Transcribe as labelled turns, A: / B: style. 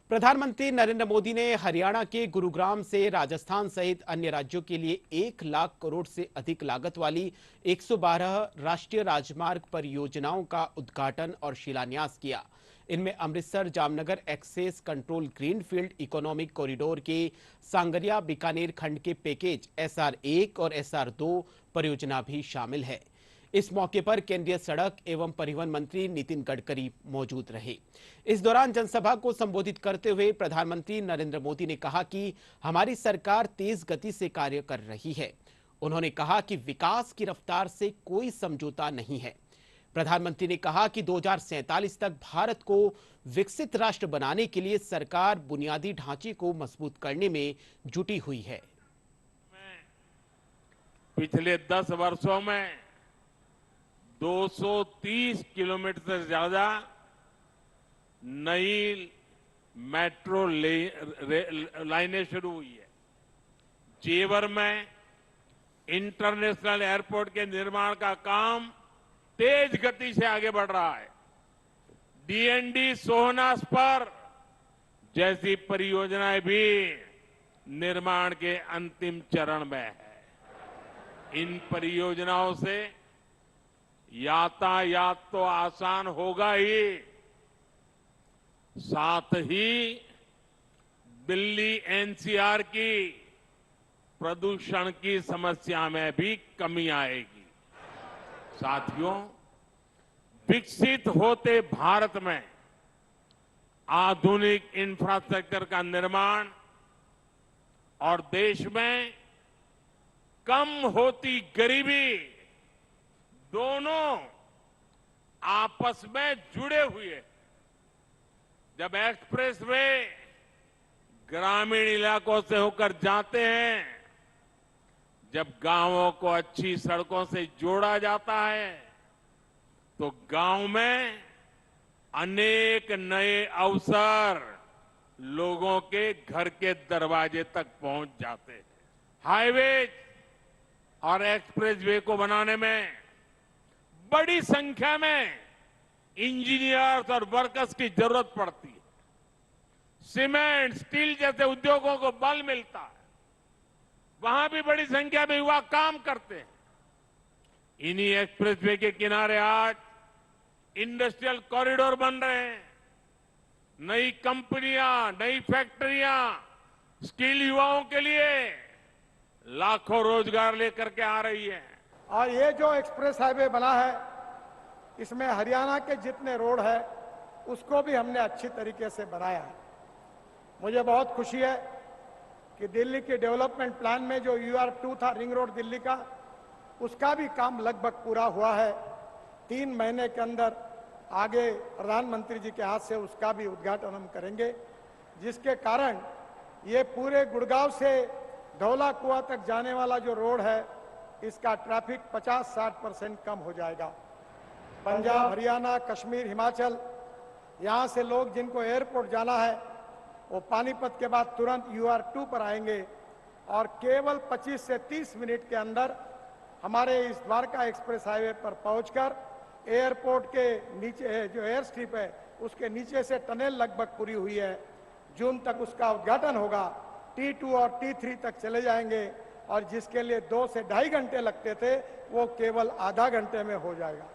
A: प्रधानमंत्री नरेंद्र मोदी ने हरियाणा के गुरुग्राम से राजस्थान सहित अन्य राज्यों के लिए 1 लाख करोड़ से अधिक लागत वाली 112 राष्ट्रीय राजमार्ग परियोजनाओं का उद्घाटन और शिलान्यास किया। इनमें Amritsar Jamnagar access control greenfield economic corridor के सांगरिया बीकानेर खंड के पैकेज SR1 और SR2 परियोजना भी शामिल है। इस मौके पर केंद्रीय सड़क एवं परिवहन मंत्री नितिन गडकरी मौजूद रहे। इस दौरान जनसभा को संबोधित करते हुए प्रधानमंत्री नरेंद्र मोदी ने कहा कि हमारी सरकार तेज गति से कार्य कर रही है। उन्होंने कहा कि विकास की रफ्तार से कोई समझौता नहीं है। प्रधानमंत्री ने कहा कि 2047 तक भारत को विकसित राष्ट्र बनाने के लिए सरकार बुनियादी ढांचे को मजबूत करने में जुटी हुई है।
B: पिछले 10 वर्षों में 230 किलोमीटर से ज्यादा नई मेट्रो लाइनें शुरू हुई है। जेवर में इंटरनेशनल एयरपोर्ट के निर्माण का काम तेज गति से आगे बढ़ रहा है। DND सोहनास पर जैसी परियोजनाएं भी निर्माण के अंतिम चरण में है। इन परियोजनाओं से यातायात तो आसान होगा ही, साथ ही दिल्ली NCR की प्रदूषण की समस्या में भी कमी आएगी। साथियों, विकसित होते भारत में आधुनिक इंफ्रास्ट्रक्चर का निर्माण और देश में कम होती गरीबी दोनों आपस में जुड़े हुए। जब एक्सप्रेसवे ग्रामीण इलाकों से होकर जाते हैं, जब गांवों को अच्छी सड़कों से जोड़ा जाता है, तो गांव में अनेक नए अवसर लोगों के घर के दरवाजे तक पहुंच जाते हैं। हाईवे और एक्सप्रेसवे को बनाने में बड़ी संख्या में इंजीनियर्स और वर्कर्स की जरूरत पड़ती है। सीमेंट, स्टील जैसे उद्योगों को बल मिलता है। वहां भी बड़ी संख्या में युवा काम करते हैं। इन्हीं एक्सप्रेसवे के किनारे आज इंडस्ट्रियल कॉरिडोर बन रहे हैं। नई कंपनियां, नई फैक्ट्रियां स्किल युवाओं के लिए लाखों रोजगार लेकर के आ रही है।
C: और ये जो एक्सप्रेस हाईवे बना है, इसमें हरियाणा के जितने रोड है उसको भी हमने अच्छी तरीके से बनाया है। मुझे बहुत खुशी है कि दिल्ली के डेवलपमेंट प्लान में जो UR2 था, रिंग रोड दिल्ली का, उसका भी काम लगभग पूरा हुआ है। 3 महीने के अंदर आगे प्रधानमंत्री जी के हाथ से उसका भी उद्घाटन हम करेंगे, जिसके कारण ये पूरे गुड़गांव से धौला कुआं तक जाने वाला जो रोड है, इसका ट्रैफिक 50-60% कम हो जाएगा। पंजाब, हरियाणा, कश्मीर, हिमाचल, यहाँ से लोग जिनको एयरपोर्ट जाना है वो पानीपत के बाद तुरंत UR2 पर आएंगे और केवल 25 से 30 मिनट के अंदर हमारे इस द्वारका एक्सप्रेस हाईवे पर पहुंचकर एयरपोर्ट के नीचे जो एयर स्ट्रिप है उसके नीचे से टनल लगभग पूरी हुई है। जून तक उसका उद्घाटन होगा। T2 और T3 तक चले जाएंगे और जिसके लिए 2 से ढाई घंटे लगते थे वो केवल आधा घंटे में हो जाएगा।